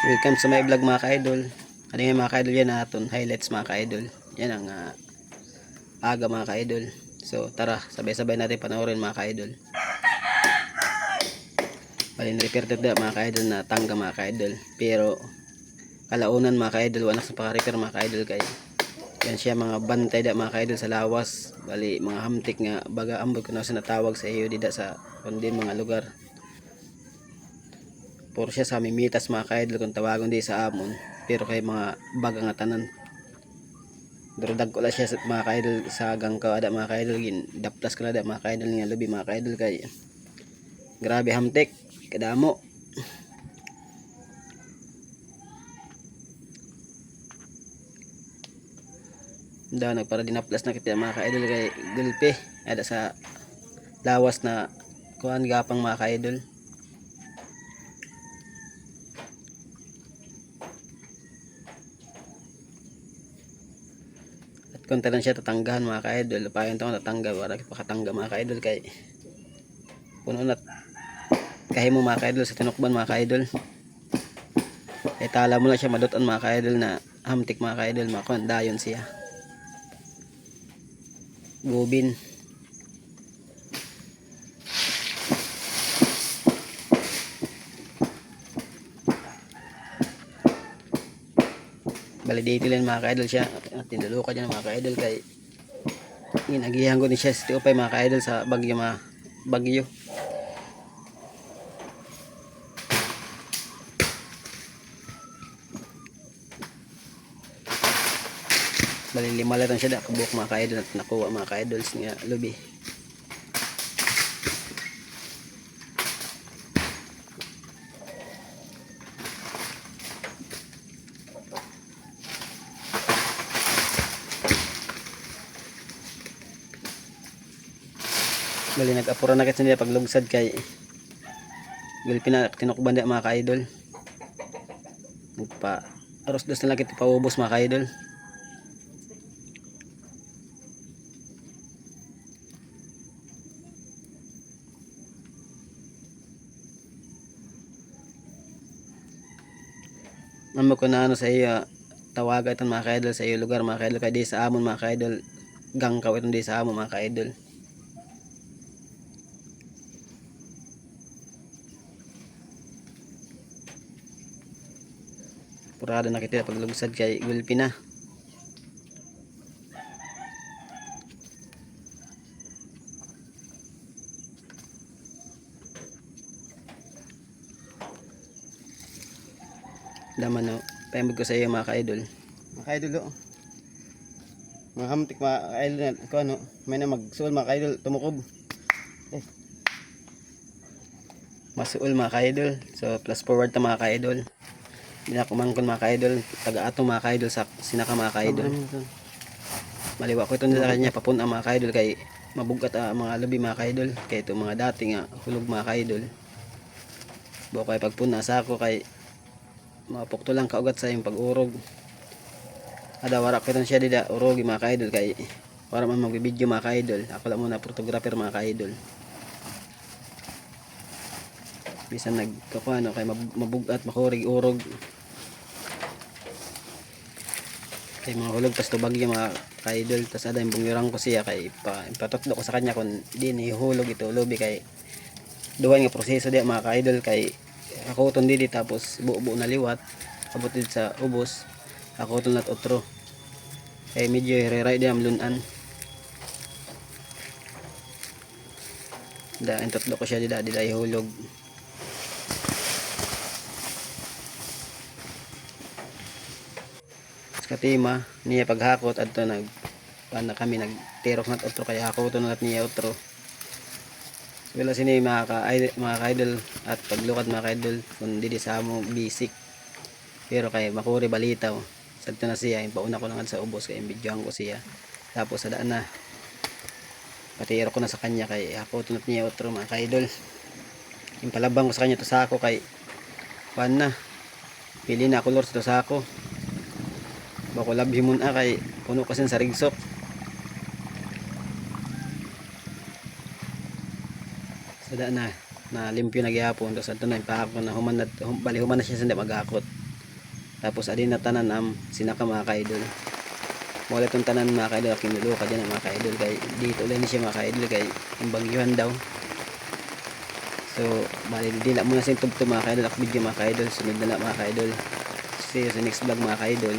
Welcome sa my vlog mga ka-idol. Ano nga mga ka-idol, yan natin highlights mga ka-idol. Yan ang aga mga ka-idol. So tara, sabay-sabay natin panoorin mga ka-idol. Balin repair to mga ka-idol na tangga mga ka-idol. Pero kalaunan mga ka-idol, wanak sa paka-repair mga ka-idol kay yan siya mga bantay da mga ka-idol sa lawas. Bali mga hamtik nga baga ambot ko na sa natawag sa iyo dida sa kundin mga lugar. Puro siya sa mimitas mga ka-idol kung tawagon di sa amon, pero kay mga baga nga tanan. Durudag ko lang siya mga ka-idol sa gangka ada mga ka-idol, gin daplas ko na da mga ka-idol nga lubi mga ka-idol kay grabe hamtik kadamo. Da nagpara dinaplas na kita mga ka-idol kay gulpe ada sa lawas na kuan gapang mga ka-idol. Kung tanan siya tatanggahan mga ka-idol, payon to tatangga wala pakatangga mga ka-idol kay puno na kahimo mga ka-idol sa tinukban mga ka-idol. Ay tala mo na siya maduton mga ka-idol na hamtik mga ka-idol, makon dayon siya. Gubin. Validate lang mga ka-idol siya. Tinulukan niya mga ka-idol kay ginagihan ko ni siya sa tiupay mga ka-idol sa bagyo. Bali lima lang siya da kabuk mga ka-idol at nakuha mga ka-idols niya lubi. Bali nag-apura na kasi nila paglugsad kay gulpi na tinukban da mga ka-idol. Nagpa aros dos na lang kita paubos mga ka-idol. Amo ko na ano sa iyo tawaga itong mga ka-idol sa iyo lugar mga ka-idol kay di sa amon mga ka-idol gangkaw itong di sa amon mga ka-idol. Purado na kita paglugsad kay gulpi na. Daman no, paimog ko sa iyo mga ka-idol. Mga ka-idol oh. Mga hamtik mga ka-idol na ko ano, may na magsuol mga ka-idol tumukob. Eh. Masuol mga ka-idol. So plus forward ta mga ka-idol. Dinakumangkon mga ka-idol, taga-ato mga ka-idol sa sinaka mga ka-idol. Maliwa ko ito nila kanya papun ang mga ka-idol kay mabugat mga labi mga ka-idol kay ito mga dati nga hulog mga ka-idol. Bukay pagpuna sa ako kay mapukto lang kaugat sa yung pag-urog. Ada wara ko ito siya dida urog mga ka-idol kay wala man magbibideo mga ka-idol. Ako lang muna photographer mga ka-idol. Bisan nagkakuano kay mabugat makurig urog. Kay mga hulog tas tubagyo mga ka-idol, tas ada yung bungyurang ko siya kay patutlo ko sa kanya kung di ni hulog ito lubi kay duwan nga proseso di mga ka-idol kay akuton di tapos buo-buo na liwat abot din sa ubos akuton at otro kay medyo re-ride di amlunan da entotlo ko siya dida ihulog. Katima niya paghakot adto nag na kami nagtirok nat otro kaya hakoton nat niya otro. Wala sini mga ka-idol at paglukad mga ka-idol kung di sa amo basic pero kay makuri balitaw sadto na siya yung pauna ko lang sa ubos kay videoan ko siya tapos sa daan na patiro ko na sa kanya kay hakoton nat niya otro mga ka-idol. Yung palabang ko sa kanya to sako kay pan na pili na color sa to sako bako labhi muna kay puno kasi sa rigsok. Sada na limpyo na gyapon tapos adto na impahakon na bali human na siya sa magakot. Tapos adin na tanan sinaka mga ka-idol. Wala itong tanan mga ka-idol, kinuluka dyan mga ka-idol, kay dito ulit siya mga ka-idol, kay yung bagyuhan daw. So bali di na muna sa tugtog mga ka-idol, video mga ka-idol, sunod na mga ka-idol. See you sa next vlog mga ka-idol.